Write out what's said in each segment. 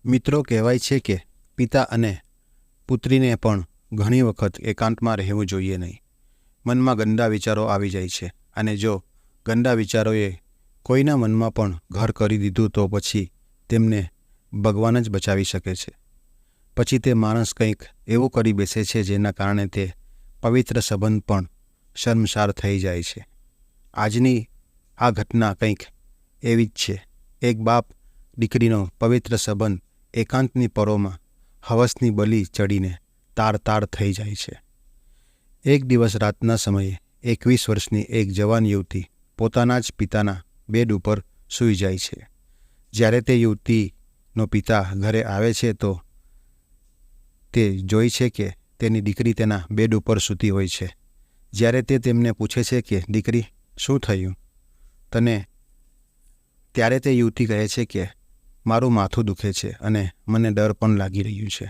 મિત્રો, કહેવાય છે કે પિતા અને પુત્રીને પણ ઘણી વખત એકાંતમાં રહેવું જોઈએ નહીં. મનમાં ગંદા વિચારો આવી જાય છે અને જો ગંદા વિચારોએ કોઈના મનમાં પણ ઘર કરી દીધું તો પછી તેમને ભગવાન જ બચાવી શકે છે. પછી તે માણસ કંઈક એવું કરી બેસે છે જેના કારણે તે પવિત્ર સંબંધ પણ શર્મસાર થઈ જાય છે. આજની આ ઘટના કંઈક એવી જ છે. એક બાપ દીકરીનો પવિત્ર સંબંધ એકાંતની પરોમાં હવસની બલી ચડીને તાર થઈ જાય છે. એક દિવસ રાતના સમયે 21 વર્ષની એક જવાન યુવતી પોતાના જ પિતાના બેડ ઉપર સૂઈ જાય છે. જ્યારે તે યુવતીનો પિતા ઘરે આવે છે તો તે જોઈ છે કે તેની દીકરી તેના બેડ ઉપર સૂતી હોય છે. જ્યારે તે તેમને પૂછે છે કે દીકરી, શું થયું તને? ત્યારે તે યુવતી કહે છે કે મારું માથું દુખે છે અને મને ડર પણ લાગી રહ્યું છે,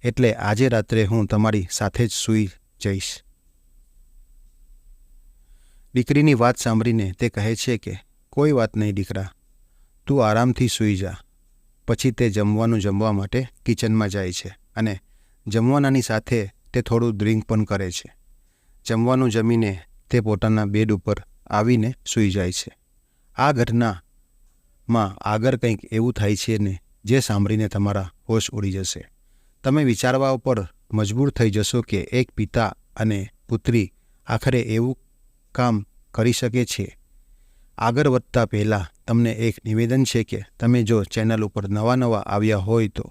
એટલે આજે રાત્રે હું તમારી સાથે જ સૂઈ જઈશ. દીકરીની વાત સાંભળીને તે કહે છે કે કોઈ વાત નહીં દીકરા, તું આરામથી સૂઈ જા. પછી તે જમવાનું જમવા માટે કિચનમાં જાય છે અને જમવાનાની સાથે તે થોડું ડ્રિંક પણ કરે છે. જમવાનું જમીને તે પોતાના બેડ ઉપર આવીને સૂઈ જાય છે. આ ઘટનામાં આગળ કંઈક એવું થાય છે ને જે સાંભળીને તમારા હોશ ઉડી જશે. તમે વિચારવા ઉપર મજબૂર થઈ જશો કે એક પિતા અને પુત્રી આખરે એવું કામ કરી શકે છે. આગળ વધતા પહેલાં તમને એક નિવેદન છે કે તમે જો ચેનલ ઉપર નવા આવ્યા હોય તો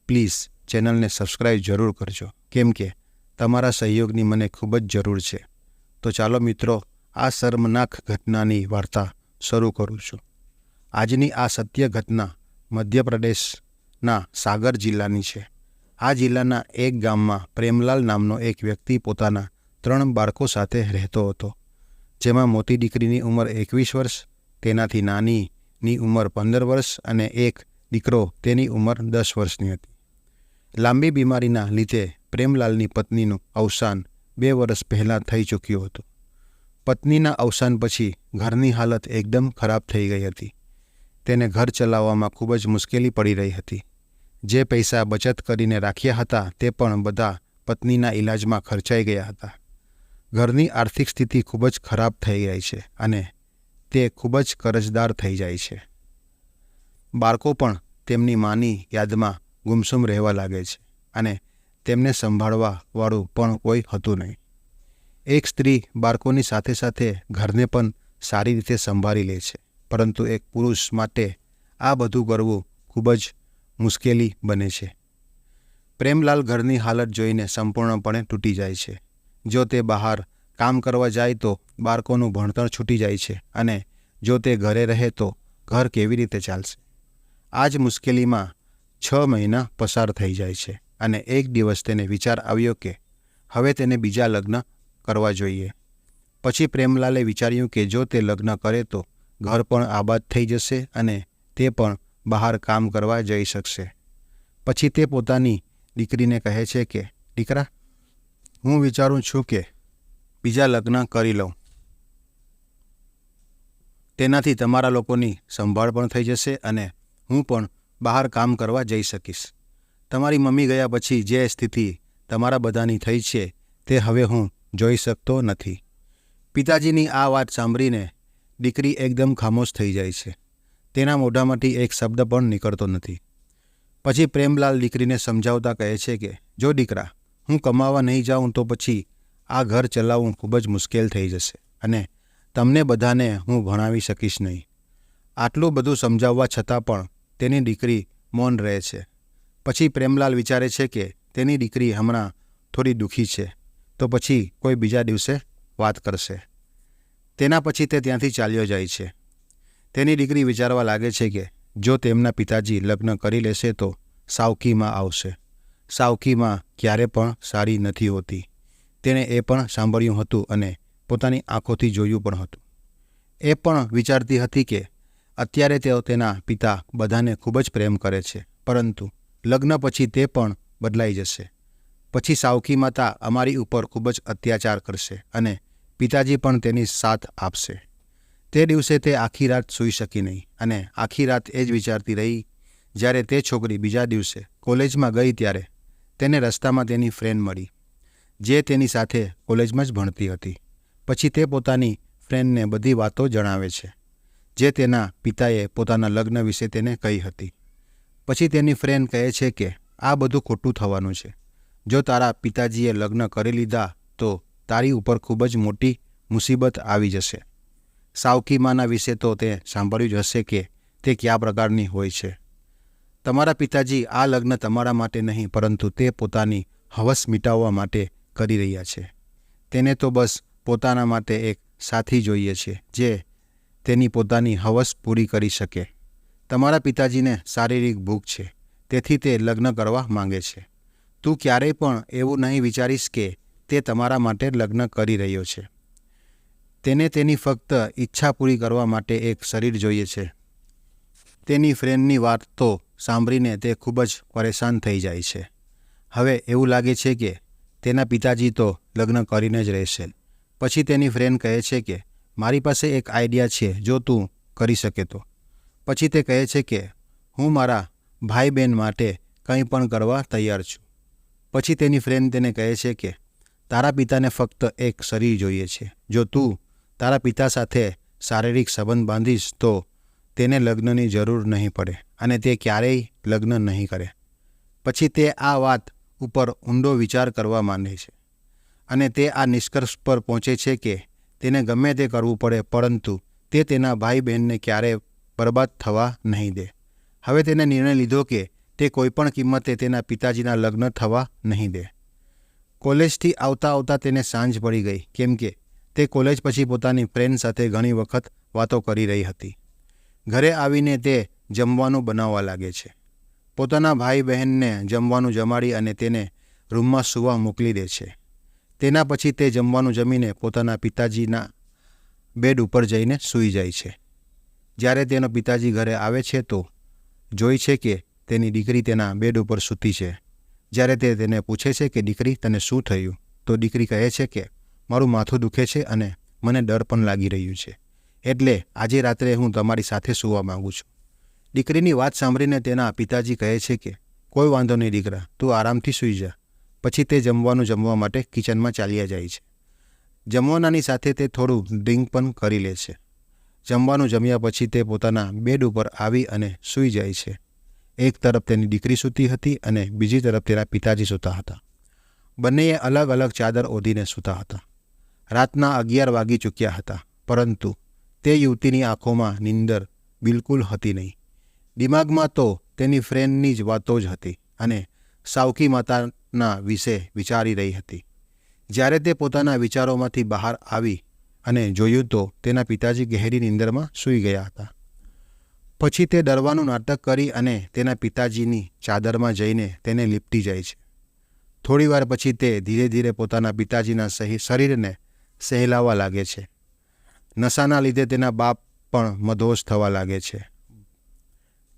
પ્લીઝ ચેનલને સબસ્ક્રાઈબ જરૂર કરજો, કેમ કે તમારા સહયોગની મને ખૂબ જ જરૂર છે. તો ચાલો મિત્રો, આ શર્મનાક ઘટનાની વાર્તા શરૂ કરું છું. આજની આ સત્ય ઘટના મધ્યપ્રદેશના સાગર જિલ્લાની છે. આ જિલ્લાના એક ગામમાં પ્રેમલાલ નામનો એક વ્યક્તિ પોતાના 3 બાળકો સાથે રહેતો હતો, જેમાં મોટી દીકરીની ઉંમર 21 વર્ષ, તેનાથી નાનીની ઉંમર 15 વર્ષ અને એક દીકરો તેની ઉંમર 10 વર્ષની હતી. લાંબી બીમારીના લીધે પ્રેમલાલની પત્નીનું અવસાન 2 વર્ષ પહેલાં થઈ ચૂક્યું હતું. પત્નીના અવસાન પછી ઘરની હાલત એકદમ ખરાબ થઈ ગઈ હતી. તેને ઘર ચલાવવામાં ખૂબ જ મુશ્કેલી પડી રહી હતી. જે પૈસા બચત કરીને રાખ્યા હતા તે પણ બધા પત્નીના ઈલાજમાં ખર્ચાઈ ગયા હતા. ઘરની આર્થિક સ્થિતિ ખૂબ જ ખરાબ થઈ ગઈ છે અને તે ખૂબ જ કરજદાર થઈ જાય છે. બાળકો પણ તેમની માની યાદમાં ગુમસુમ રહેવા લાગે છે અને તેમને સંભાળવા વાળું પણ કોઈ હતું નહીં. એક સ્ત્રી બાળકોની સાથે સાથે ઘરને પણ સારી રીતે સંભાળી લે છે, પરંતુ એક પુરુષ માટે આ બધું કરવું ખૂબ જ મુશ્કેલી બને છે. પ્રેમલાલ ઘરની હાલત જોઈને સંપૂર્ણપણે તૂટી જાય છે. જો તે બહાર કામ કરવા જાય તો બાળકોનું ભણતર છૂટી જાય છે અને જો તે ઘરે રહે તો ઘર કેવી રીતે ચાલશે? આ જ મુશ્કેલીમાં 6 મહિના પસાર થઈ જાય છે અને એક દિવસ તેને વિચાર આવ્યો કે હવે તેને બીજા લગ્ન કરવા જોઈએ. પછી પ્રેમલાલે વિચાર્યું કે જો તે લગ્ન કરે તો ઘર પણ આબાદ થઈ જશે અને તે પણ બહાર કામ કરવા જઈ શકશે. પછી તે પોતાની દીકરીને કહે છે કે દીકરા, હું વિચારું છું કે બીજા લગ્ન કરી લઉં. તેનાથી તમારા લોકોની સંભાળ પણ થઈ જશે અને હું પણ બહાર કામ કરવા જઈ શકીશ. તમારી મમ્મી ગયા પછી જે સ્થિતિ તમારા બધાની થઈ છે તે હવે હું જોઈ શકતો નથી. પિતાજીની આ વાત સાંભળીને દીકરી એકદમ ખામોશ થઈ જાય છે. તેના મોઢામાંથી એક શબ્દ પણ નીકળતો નથી. પછી પ્રેમલાલ દીકરીને સમજાવતા કહે છે કે જો દીકરા, હું કમાવા નહીં જાઉં તો પછી આ ઘર ચલાવવું ખૂબ જ મુશ્કેલ થઈ જશે અને તમને બધાને હું ભણાવી શકીશ નહીં. આટલું બધું સમજાવવા છતાં પણ તેની દીકરી મૌન રહે છે. પછી પ્રેમલાલ વિચારે છે કે તેની દીકરી હમણાં થોડી દુઃખી છે તો પછી કોઈ બીજા દિવસે વાત કરશે. તેના પછી તે ત્યાંથી ચાલ્યો જાય છે. તેની દીકરી વિચારવા લાગે છે કે જો તેમના પિતાજી લગ્ન કરી લેશે તો સાવકીમાં આવશે. સાવકીમાં ક્યારે પણ સારી નથી હોતી. તેણે એ પણ સાંભળ્યું હતું અને પોતાની આંખોથી જોયું પણ હતું. એ પણ વિચારતી હતી કે અત્યારે તેઓ તેના પિતા બધાને ખૂબ જ પ્રેમ કરે છે, પરંતુ લગ્ન પછી તે પણ બદલાઈ જશે. પછી સાવકી માતા અમારી ઉપર ખૂબ જ અત્યાચાર કરશે અને પિતાજી પણ તેની સાથ આપશે. તે દિવસે તે આખી રાત સૂઈ શકી નહીં અને આખી રાત એ જ વિચારતી રહી. જ્યારે તે છોકરી બીજા દિવસે કોલેજમાં ગઈ ત્યારે તેને રસ્તામાં તેની ફ્રેન્ડ મળી, જે તેની સાથે કોલેજમાં જ ભણતી હતી. પછી તે પોતાની ફ્રેન્ડને બધી વાતો જણાવે છે, જે તેના પિતાએ પોતાના લગ્ન વિશે તેને કહી હતી. પછી તેની ફ્રેન્ડ કહે છે કે આ બધું ખોટું થવાનું છે. જો તારા પિતાજીએ લગ્ન કરી લીધા તો તારી ઉપર ખૂબ જ મોટી મુસીબત આવી જશે. સાવકી માના વિશે તો તે સાંભળ્યું જ હશે કે તે કયા પ્રકારની હોય છે. તમારા પિતાજી આ લગ્ન તમારા માટે નહીં, પરંતુ તે પોતાની હવસ મિટાવવા માટે કરી રહ્યા છે. તેને તો બસ પોતાના માટે એક સાથી જોઈએ છે, જે તેની પોતાની હવસ પૂરી કરી શકે. તમારા પિતાજીને શારીરિક ભૂખ છે, તેથી તે લગ્ન કરવા માંગે છે. તું ક્યારેય પણ એવું નહીં વિચારીશ કે તે તમારા માટે લગ્ન કરી રહ્યો છે. તેને તેની ફક્ત ઈચ્છા પૂરી કરવા માટે એક શરીર જોઈએ છે. તેની ફ્રેન્ડની વાતો સાંભળીને તે ખૂબ જ પરેશાન થઈ જાય છે. હવે એવું લાગે છે કે તેના પિતાજી તો લગ્ન કરીને જ રહેશે. પછી તેની ફ્રેન્ડ કહે છે કે મારી પાસે એક આઈડિયા છે, જો તું કરી શકે તો. પછી તે કહે છે કે હું મારા ભાઈ બહેન માટે કંઈ પણ કરવા તૈયાર છું. પછી તેની ફ્રેન્ડ તેને કહે છે કે તારા પિતાને ફક્ત એક શરીર જોઈએ છે. જો તું તારા પિતા સાથે શારીરિક સંબંધ બાંધીશ તો તેને લગ્નની જરૂર નહીં પડે અને તે ક્યારેય લગ્ન નહીં કરે. પછી તે આ વાત ઉપર ઊંડો વિચાર કરવા માંડે છે અને તે આ નિષ્કર્ષ પર પહોંચે છે કે તેને ગમે તે કરવું પડે, પરંતુ તે તેના ભાઈ બહેનને ક્યારેય બરબાદ થવા નહીં દે. હવે તેને નિર્ણય લીધો કે તે કોઈપણ કિંમતે તેના પિતાજીના લગ્ન થવા નહીં દે. કોલેજથી આવતા આવતા તેને સાંજ પડી ગઈ, કેમ કે તે કોલેજ પછી પોતાની ફ્રેન્ડ સાથે ઘણી વખત વાતો કરી રહી હતી. ઘરે આવીને તે જમવાનું બનાવવા લાગે છે. પોતાના ભાઈ બહેનને જમવાનું જમાડી અને તેને રૂમમાં સૂવા મોકલી દે છે. તેના પછી તે જમવાનું જમીને પોતાના પિતાજીના બેડ ઉપર જઈને સૂઈ જાય છે. જ્યારે તેનો પિતાજી ઘરે આવે છે તો જોઈ છે કે તેની દીકરી તેના બેડ ઉપર સૂતી છે. જ્યારે તે તેને પૂછે છે કે દીકરી, તને શું થયું? તો દીકરી કહે છે કે મારું માથું દુખે છે અને મને ડર પણ લાગી રહ્યું છે, એટલે આજે રાત્રે હું તમારી સાથે સૂવા માંગુ છું. દીકરીની વાત સાંભળીને તેના પિતાજી કહે છે કે કોઈ વાંધો નહીં દીકરા, તું આરામથી સૂઈ જા. પછી તે જમવાનું જમવા માટે કિચનમાં ચાલ્યા જાય છે. જમવાનાની સાથે તે થોડું ડ્રિંક પણ કરી લે છે. જમવાનું જમ્યા પછી તે પોતાના બેડ ઉપર આવી અને સૂઈ જાય છે. એક તરફ તેની દીકરી સૂતી હતી અને બીજી તરફ તેના પિતાજી સૂતા હતા. બંનેએ અલગ અલગ ચાદર ઓઢીને સૂતા હતા. રાતના 11 વાગી ચૂક્યા હતા, પરંતુ તે યુવતીની આંખોમાં નીંદર બિલકુલ હતી નહીં. દિમાગમાં તો તેની ફ્રેન્ડની જ વાતો જ હતી અને સાવકી માતાના વિશે વિચારી રહી હતી. જ્યારે તે પોતાના વિચારોમાંથી બહાર આવી અને જોયું તો તેના પિતાજી ગહેરી નીંદરમાં સૂઈ ગયા હતા. પછી તે ડરવાનું નાટક કરી અને તેના પિતાજીની ચાદરમાં જઈને તેને લીપટી જાય છે. થોડીવાર પછી તે ધીરે ધીરે પોતાના પિતાજીના શરીરને સહેલાવા લાગે છે. નશાના લીધે તેના બાપ પણ મદહોશ થવા લાગે છે.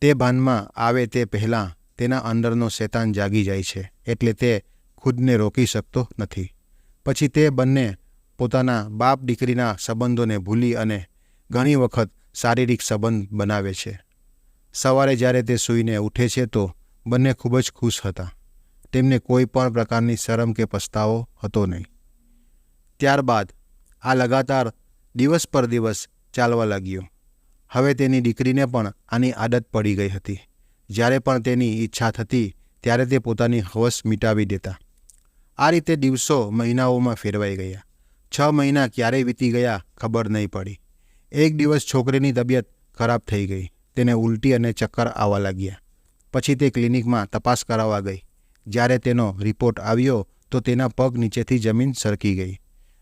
તે ભાનમાં આવે તે પહેલાં તેના અંદરનો શેતાન જાગી જાય છે, એટલે તે ખુદને રોકી શકતો નથી. પછી તે બંને પોતાના બાપ દીકરીના સંબંધોને ભૂલી અને ઘણી વખત શારીરિક સંબંધ બનાવે છે. સવારે જ્યારે તે સૂઈને ઉઠે છે તો બંને ખૂબ જ ખુશ હતા. તેમને કોઈ પણ પ્રકારની શરમ કે પસ્તાવો હતો નહીં. ત્યારબાદ આ લગાતાર દિવસ પર દિવસ ચાલવા લાગ્યો. હવે તેની દીકરીને પણ આની આદત પડી ગઈ હતી. જ્યારે પણ તેની ઈચ્છા થતી ત્યારે તે પોતાની હવસ મિટાવી દેતા. આ રીતે દિવસો મહિનાઓમાં ફેરવાઈ ગયા. 6 મહિના ક્યારેય વીતી ગયા ખબર નહીં પડી. એક દિવસ છોકરીની તબિયત ખરાબ થઈ ગઈ. તેને ઉલટી અને ચક્કર આવવા લાગ્યા. પછી તે ક્લિનિકમાં તપાસ કરાવવા ગઈ. જ્યારે તેનો રિપોર્ટ આવ્યો તો તેના પગ નીચેથી જમીન સરકી ગઈ.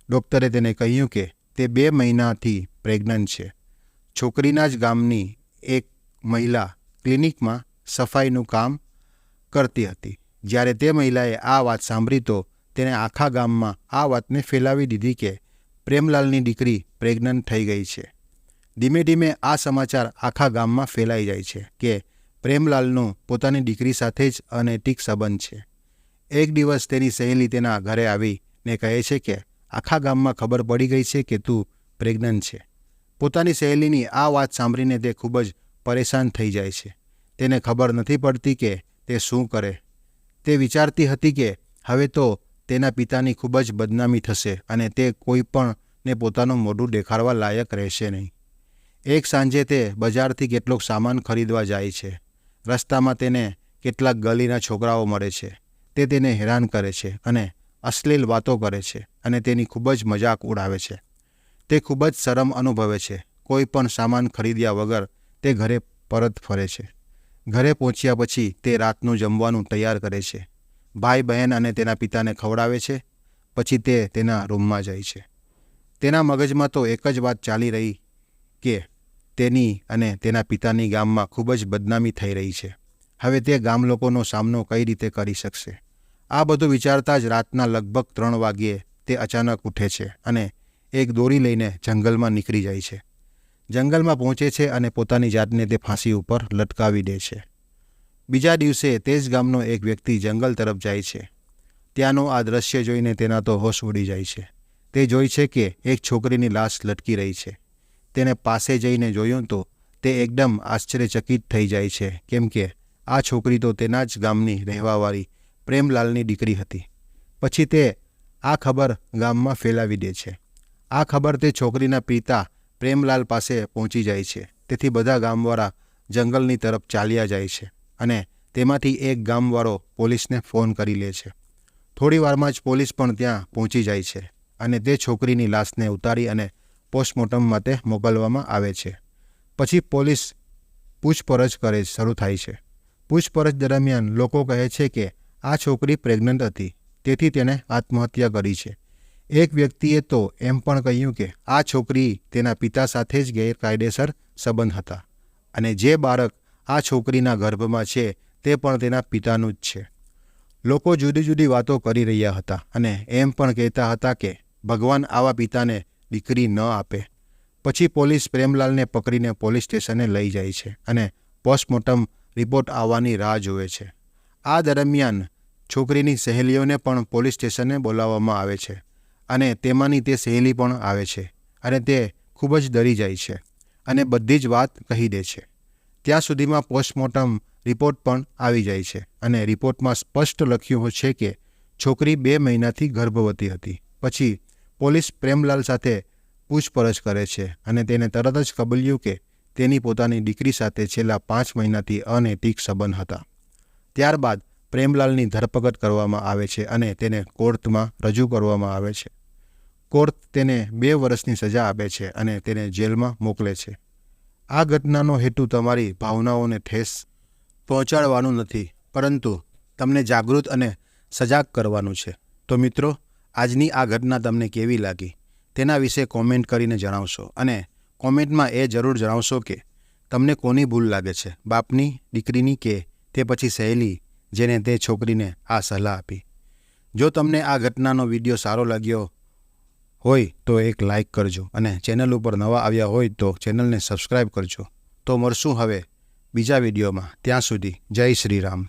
ડૉક્ટરે તેને કહ્યું કે તે 2 મહિનાથી પ્રેગ્નન્ટ છે. છોકરીના જ ગામની એક મહિલા ક્લિનિકમાં સફાઈનું કામ કરતી હતી. જ્યારે તે મહિલાએ આ વાત સાંભળી તો તેણે આખા ગામમાં આ વાતને ફેલાવી દીધી કે પ્રેમલાલની દીકરી પ્રેગ્નન્ટ થઈ ગઈ છે. ધીમે ધીમે આ સમાચાર આખા ગામમાં ફેલાઈ જાય છે કે પ્રેમલાલનું પોતાની દીકરી સાથે જ અનૈતિક સંબંધ છે. એક દિવસ તેની સહેલી તેના ઘરે આવીને કહે છે કે આખા ગામમાં ખબર પડી ગઈ છે કે તું પ્રેગ્નન્ટ છે. પોતાની સહેલીની આ વાત સાંભળીને તે ખૂબ જ પરેશાન થઈ જાય છે. તેને ખબર નથી પડતી કે તે શું કરે. તે વિચારતી હતી કે હવે તો તેના પિતાની ખૂબ જ બદનામી થશે અને તે કોઈ પણને પોતાનું મોઢું દેખાડવા લાયક રહેશે નહીં. એક સાંજે તે બજારથી કેટલોક સામાન ખરીદવા જાય છે. રસ્તામાં તેને કેટલાક ગલીના છોકરાઓ મળે છે. તે તેને હેરાન કરે છે અને અશ્લીલ વાતો કરે છે અને તેની ખૂબ જ મજાક ઉડાવે છે. તે ખૂબ જ શરમ અનુભવે છે. કોઈ પણ સામાન ખરીદ્યા વગર તે ઘરે પરત ફરે છે. ઘરે પહોંચ્યા પછી તે રાતનું જમવાનું તૈયાર કરે છે. ભાઈ બહેન અને તેના પિતાને ખવડાવે છે. પછી તે તેના રૂમમાં જાય છે. તેના મગજમાં તો એક જ વાત ચાલી રહી કે તેની અને તેના પિતાની ગામમાં ખૂબ જ બદનામી થઈ રહી છે. હવે તે ગામ લોકોનો સામનો કઈ રીતે કરી શકશે? આ બધું વિચારતા જ રાતના લગભગ 3 વાગ્યે તે અચાનક ઉઠે છે અને એક દોરી લઈને જંગલમાં નીકળી જાય છે. જંગલમાં પહોંચે છે અને પોતાની જાતને તે ફાંસી ઉપર લટકાવી દે છે. બીજા દિવસે તે જ ગામનો એક વ્યક્તિ જંગલ તરફ જાય છે. ત્યાંનું આ દ્રશ્ય જોઈને તેના તો હોશ ઉડી જાય છે. તે જોઈ છે કે એક છોકરીની લાશ લટકી રહી છે. તેને પાસે જઈને જોયું તો તે એકદમ આશ્ચર્યચકિત થઈ જાય છે, કેમ કે આ છોકરી તો તેના જ ગામની રહેવાવાળી પ્રેમલાલની દીકરી હતી. પછી તે આ ખબર ગામમાં ફેલાવી દે છે. આ ખબર તે છોકરીના પિતા પ્રેમલાલ પાસે પહોંચી જાય છે. તેથી બધા ગામવાળા જંગલની તરફ ચાલ્યા જાય છે અને તેમાંથી એક ગામવાળો પોલીસને ફોન કરી લે છે. થોડી વારમાં જ પોલીસ પણ ત્યાં પહોંચી જાય છે અને તે છોકરીની લાશને ઉતારી અને પોસ્ટમોર્ટમ માટે મોકલવામાં આવે છે. પછી પોલીસ પૂછપરછ શરૂ થાય છે. પૂછપરછ દરમિયાન લોકો કહે છે કે આ છોકરી પ્રેગ્નન્ટ હતી, તેથી તેણે આત્મહત્યા કરી છે. એક વ્યક્તિએ તો એમ પણ કહ્યું કે આ છોકરી તેના પિતા સાથે જ ગેરકાયદેસર સંબંધ હતા અને જે બાળક આ છોકરીના ગર્ભમાં છે તે પણ તેના પિતાનું જ છે. લોકો જુદી જુદી વાતો કરી રહ્યા હતા અને એમ પણ કહેતા હતા કે ભગવાન આવા પિતાને દીકરી ન આપે. પછી પોલીસ પ્રેમલાલને પકડીને પોલીસ સ્ટેશને લઈ જાય છે અને પોસ્ટમોર્ટમ રિપોર્ટ આવવાની રાહ જુએ છે. આ દરમિયાન છોકરીની સહેલીઓને પણ પોલીસ સ્ટેશને બોલાવવામાં આવે છે અને તેમાંની તે સહેલી પણ આવે છે અને તે ખૂબ જ ડરી જાય છે અને બધી જ વાત કહી દે છે. ત્યાં સુધીમાં પોસ્ટમોર્ટમ રિપોર્ટ પણ આવી જાય છે અને રિપોર્ટમાં સ્પષ્ટ લખ્યું છે કે છોકરી 2 મહિનાથી ગર્ભવતી હતી. પછી પોલીસ પ્રેમલાલ સાથે પૂછપરછ કરે છે અને તેને તરત જ કબૂલ્યું કે તેની પોતાની દીકરી સાથે છેલ્લા 5 મહિનાથી અનૈતિક સંબંધ હતા. ત્યારબાદ પ્રેમલાલની ધરપકડ કરવામાં આવે છે અને તેને કોર્ટમાં રજૂ કરવામાં આવે છે. કોર્ટ તેને 2 વર્ષની સજા આપે છે અને તેને જેલમાં મોકલે છે. આ ઘટનાનો હેતુ તમારી ભાવનાઓને ઠેસ પહોંચાડવાનું નથી, પરંતુ તમને જાગૃત અને સજાગ કરવાનું છે. તો મિત્રો, આજની આ ઘટના તમને કેવી લાગી તેના વિશે કોમેન્ટ કરીને જણાવશો અને કોમેન્ટમાં એ જરૂર જણાવશો કે તમને કોની ભૂલ લાગે છે, બાપની, દીકરીની કે તે પછી સહેલી જેને તે છોકરીને આ સલાહ આપી. જો તમને આ ઘટનાનો વિડીયો સારો લાગ્યો હોય તો એક લાઇક કરજો અને ચેનલ ઉપર નવા આવ્યા હોય તો ચેનલને સબસ્ક્રાઈબ કરજો. તો મળશું હવે બીજા વિડીયોમાં. ત્યાં સુધી જય શ્રી રામ.